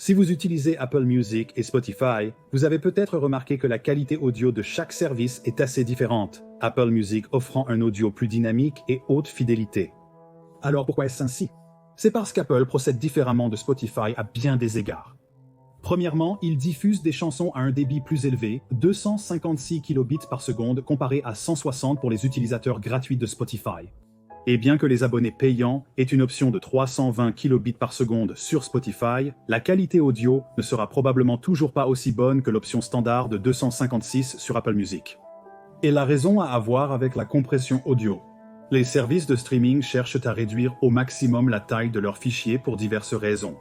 Si vous utilisez Apple Music et Spotify, vous avez peut-être remarqué que la qualité audio de chaque service est assez différente, Apple Music offrant un audio plus dynamique et haute fidélité. Alors pourquoi est-ce ainsi? C'est parce qu'Apple procède différemment de Spotify à bien des égards. Premièrement, il diffuse des chansons à un débit plus élevé, 256 kilobits par seconde comparé à 160 pour les utilisateurs gratuits de Spotify. Et bien que les abonnés payants aient une option de 320 kilobits par seconde sur Spotify, la qualité audio ne sera probablement toujours pas aussi bonne que l'option standard de 256 sur Apple Music. Et la raison a à voir avec la compression audio. Les services de streaming cherchent à réduire au maximum la taille de leurs fichiers pour diverses raisons.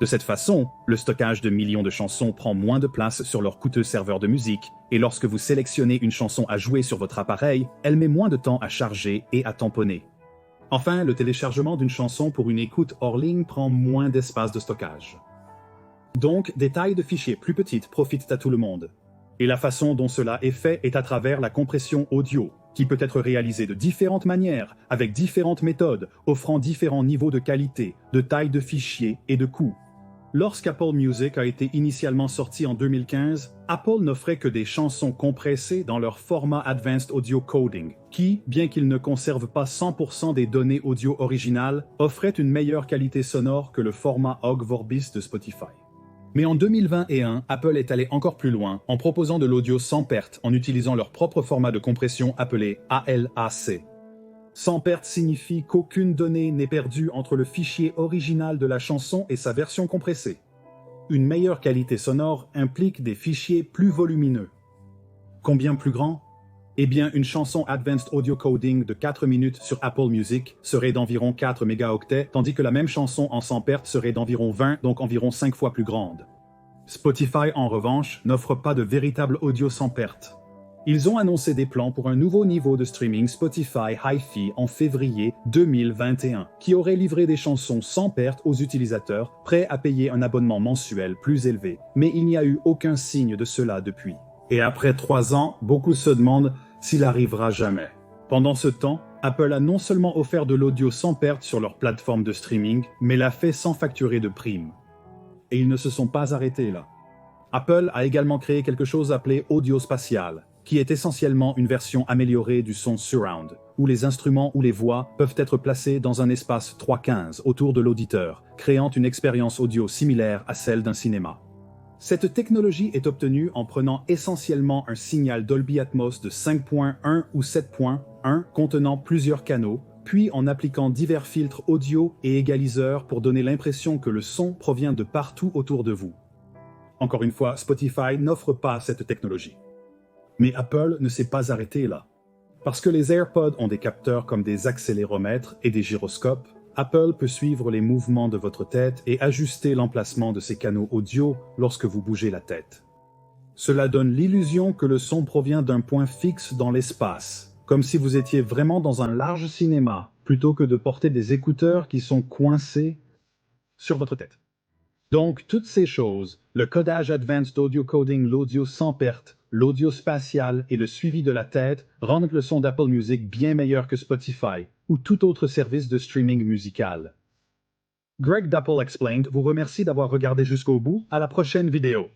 De cette façon, le stockage de millions de chansons prend moins de place sur leur coûteux serveur de musique, et lorsque vous sélectionnez une chanson à jouer sur votre appareil, elle met moins de temps à charger et à tamponner. Enfin, le téléchargement d'une chanson pour une écoute hors ligne prend moins d'espace de stockage. Donc, des tailles de fichiers plus petites profitent à tout le monde. Et la façon dont cela est fait est à travers la compression audio, qui peut être réalisée de différentes manières, avec différentes méthodes, offrant différents niveaux de qualité, de taille de fichiers et de coûts. Lorsqu'Apple Music a été initialement sorti en 2015, Apple n'offrait que des chansons compressées dans leur format Advanced Audio Coding, qui, bien qu'il ne conserve pas 100% des données audio originales, offrait une meilleure qualité sonore que le format Ogg Vorbis de Spotify. Mais en 2021, Apple est allé encore plus loin en proposant de l'audio sans perte en utilisant leur propre format de compression appelé ALAC. Sans perte signifie qu'aucune donnée n'est perdue entre le fichier original de la chanson et sa version compressée. Une meilleure qualité sonore implique des fichiers plus volumineux. Combien plus grands? Eh bien, une chanson Advanced Audio Coding de 4 minutes sur Apple Music serait d'environ 4 mégaoctets, tandis que la même chanson en sans perte serait d'environ 20, donc environ 5 fois plus grande. Spotify, en revanche, n'offre pas de véritable audio sans perte. Ils ont annoncé des plans pour un nouveau niveau de streaming Spotify Hi-Fi en février 2021, qui aurait livré des chansons sans perte aux utilisateurs prêts à payer un abonnement mensuel plus élevé. Mais il n'y a eu aucun signe de cela depuis. Et après 3 ans, beaucoup se demandent s'il arrivera jamais. Pendant ce temps, Apple a non seulement offert de l'audio sans perte sur leur plateforme de streaming, mais l'a fait sans facturer de primes. Et ils ne se sont pas arrêtés là. Apple a également créé quelque chose appelé audio spatial, qui est essentiellement une version améliorée du son surround, où les instruments ou les voix peuvent être placés dans un espace 3:15 autour de l'auditeur, créant une expérience audio similaire à celle d'un cinéma. Cette technologie est obtenue en prenant essentiellement un signal Dolby Atmos de 5.1 ou 7.1 contenant plusieurs canaux, puis en appliquant divers filtres audio et égaliseurs pour donner l'impression que le son provient de partout autour de vous. Encore une fois, Spotify n'offre pas cette technologie. Mais Apple ne s'est pas arrêté là. Parce que les AirPods ont des capteurs comme des accéléromètres et des gyroscopes, Apple peut suivre les mouvements de votre tête et ajuster l'emplacement de ses canaux audio lorsque vous bougez la tête. Cela donne l'illusion que le son provient d'un point fixe dans l'espace, comme si vous étiez vraiment dans un large cinéma, plutôt que de porter des écouteurs qui sont coincés sur votre tête. Donc, toutes ces choses, le codage Advanced Audio Coding, l'audio sans perte, l'audio spatial et le suivi de la tête rendent le son d'Apple Music bien meilleur que Spotify ou tout autre service de streaming musical. Greg d'Apple Explained vous remercie d'avoir regardé jusqu'au bout. À la prochaine vidéo.